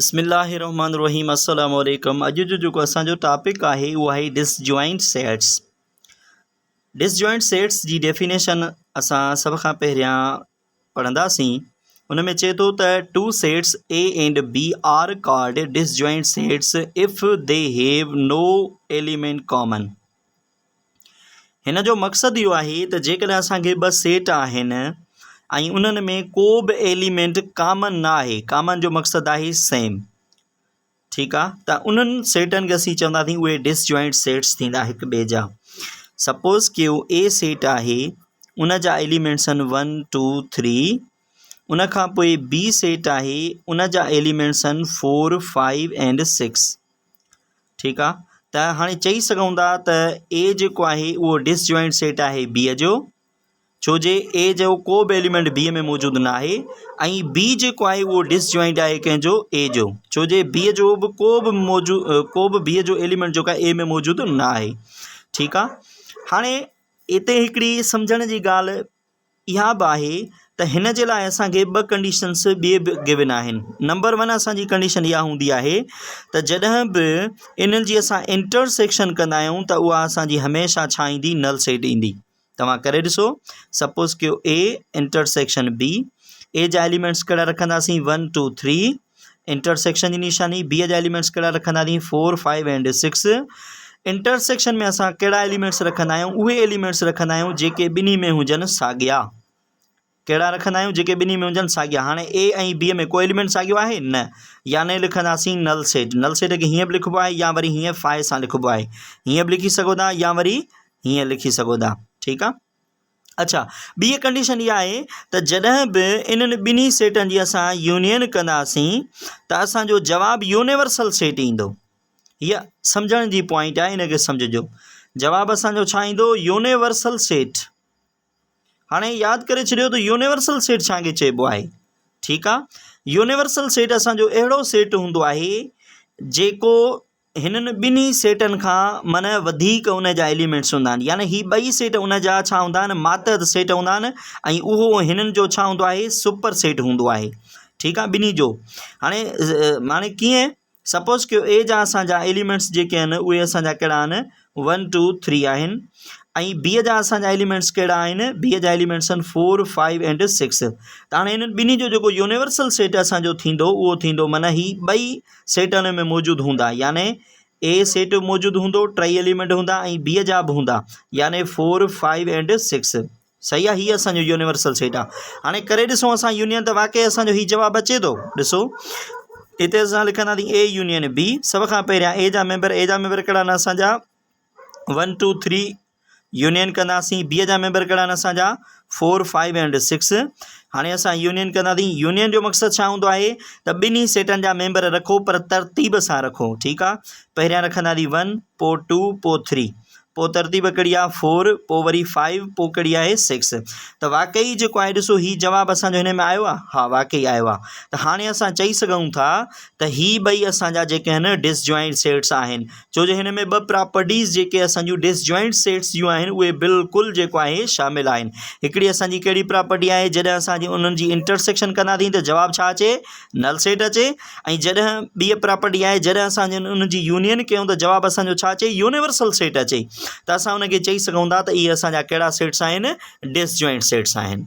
बिस्मिल्लाहिर्रहमानिर्रहीम अस्सलामु अलैकुम। अॼु जो जेको असांजो टॉपिक आहे उहो आहे डिसजॉइंट सेट्स। डिसजॉइंट सेट्स जी डेफिनेशन असां सभ खां पहिरियां पढ़ंदासीं। उन में चए थो त two sets A and B are called disjoint sets if they have no element common. हिन जो मक़सदु इहो आहे त जेकॾहिं असांखे ॿ सेट आहिनि ऐं उन्हनि में को बि एलिमेंट कॉमन न आहे, कॉमन जो मक़सदु आहे सेम, ठीकु आहे, त उन्हनि सेटनि खे असीं चवंदासीं उहे डिसजॉइंट सेट्स थींदा हिक ॿिए जा। सपोज़ कयो ए सेट आहे, उन जा एलिमेंट्स आहिनि 1 2 3। उन खां पोइ बी सेट आहे, उन जा एलिमेंट्स आहिनि 4 5 ऐं 6, ठीकु आहे। त हाणे चई सघूं था त ए जेको आहे उहो डिसजॉइंट सेट आहे बीअ जो, छो जे ए जो को बि एलिमेंट बीअ में मौजूदु न आहे, ऐं बी जेको आहे उहो डिसजॉइंट आहे कंहिंजो ए जो, छो जे बीअ जो बि को बि बीअ जो एलिमेंट जेको आहे ए में मौजूदु न आहे, ठीकु आहे। हाणे हिते हिकिड़ी सम्झण जी ॻाल्हि इहा बि आहे त हिन जे लाइ असांखे ॿ कंडीशन्स ॿिए बि गिवन आहिनि। नंबर 1 असांजी कंडीशन इहा हूंदी आहे त जॾहिं बि इन्हनि जी असां इंटरसेक्शन कंदा आहियूं त उहा असांजी हमेशह छा ईंदी, नल सेट ईंदी। तव्हां करे ॾिसो, सपोज़ कयो ए इंटरसेक्शन बी, ए जा एलिमेंट्स कहिड़ा रखंदासीं 1 2 3, इंटरसेक्शन जी निशानी, बी जा एलिमेंट्स कहिड़ा रखंदासीं 4 5 ऐं 6। इंटरसेक्शन में असां कहिड़ा एलिमेंट्स रखंदा आहियूं, उहे एलिमेंट्स रखंदा आहियूं जेके ॿिन्ही में हुजनि साॻिया। कहिड़ा रखंदा आहियूं, जेके ॿिन्ही में हुजनि साॻिया। हाणे ए ऐं बीअ में को एलिमेंट साॻियो आहे न, याने लिखंदासीं नल सेट। नल सेट खे हीअं बि लिखिबो आहे या वरी हीअं फाइ सां लिखिबो आहे, हीअं बि लिखी सघो था या वरी हीअं लिखी सघो था, ठीकु आहे। अच्छा, ॿी कंडीशन इहा आहे त जॾहिं बि इन्हनि ॿिन्ही सेटनि जी असां यूनियन कंदासीं त असांजो जवाबु यूनिवर्सल सेट ईंदो। हीअ सम्झण जी पॉइंट आहे, इनखे सम्झिजो। जवाबु असांजो छा ईंदो, यूनिवर्सल सेट। हाणे यादि करे छॾियो त यूनिवर्सल सेट छाखे चइबो आहे, ठीकु आहे। यूनिवर्सल सेट असांजो अहिड़ो सेट हूंदो आहे जेको हिननि ॿिन्ही सेटनि खां माना वधीक उन जा एलिमेंट्स हूंदा आहिनि, यानी ही ॿई सेट उन जा छा हूंदा आहिनि, मातहत सेट हूंदा आहिनि, ऐं उहो हिननि जो छा हूंदो आहे, सुपर सेट हूंदो आहे, ठीकु आहे, ॿिन्ही जो। हाणे कीअं, सपोज़ कयो ए जा असांजा एलिमेंट्स जेके आहिनि उहे असांजा कहिड़ा आहिनि 1 2 3 आहिनि, ऐं बीअ जा असांजा एलिमेंट्स कहिड़ा आहिनि, बीअ जा एलिमेंट्स आहिनि 4 5 ऐं 6। त हाणे हिननि ॿिन्ही जो जेको यूनिवर्सल सेट असांजो थींदो उहो थींदो माना ही ॿई सेट हुन में मौजूदु हूंदा, याने ए सेट मौजूदु हूंदो, टई एलिमेंट हूंदा ऐं बीअ जा बि हूंदा, याने 4 5 ऐं 6, सही आहे। हीअ असांजो यूनिवर्सल सेट आहे। हाणे करे ॾिसूं असां यूनियन, त वाक़ई असांजो हीउ जवाबु अचे थो। ॾिसो, हिते असां लिखंदासीं ए यूनियन बी। सभ खां पहिरियां ए जा मेंबर कहिड़ा आहिनि असांजा 1 2 3 यूनियन कंदासीं। बीअ जा मेंबर कहिड़ा आहिनि असांजा 4 5 ऐं 6। हाणे असां यूनियन कंदासीं। यूनियन जो मक़सदु छा हूंदो आहे त ॿिन्ही सेटनि जा मेंबर रखो पर तरतीब सां रखो, ठीकु आहे। पहिरियां रखंदासीं 1, पोइ 2, पोइ 3, पोइ तरतीब कहिड़ी आहे 4, पोइ वरी 5, पोइ कहिड़ी आहे 6। त वाक़ई जेको आहे ॾिसो हीउ जवाबु असांजो हिन में आयो आहे, हा वाक़ई आयो आहे। त हाणे असां चई सघूं था त हीअ ॿई असांजा जेके आहिनि डिसजॉइंट सेट्स आहिनि, छो जो हिन में ॿ प्रॉपर्टीज़ जेके असांजूं डिसजॉइंट सेट्स जूं आहिनि उहे बिल्कुलु जेको आहे शामिलु आहिनि। हिकिड़ी असांजी कहिड़ी प्रॉपर्टी आहे, जॾहिं असांजी उन्हनि जी इंटरसेक्शन कंदासीं त जवाबु छा अचे, नल सेट अचे। ऐं जॾहिं ॿी प्रॉपर्टी आहे, जॾहिं असां उन जी यूनियन कयूं त जवाबु असांजो छा अचे, यूनिवर्सल सेट अचे। त असां उनखे चई सघूं था त इहे असांजा कहिड़ा सेट्स आहिनि, डिसजॉइंट सेट्स आहिनि।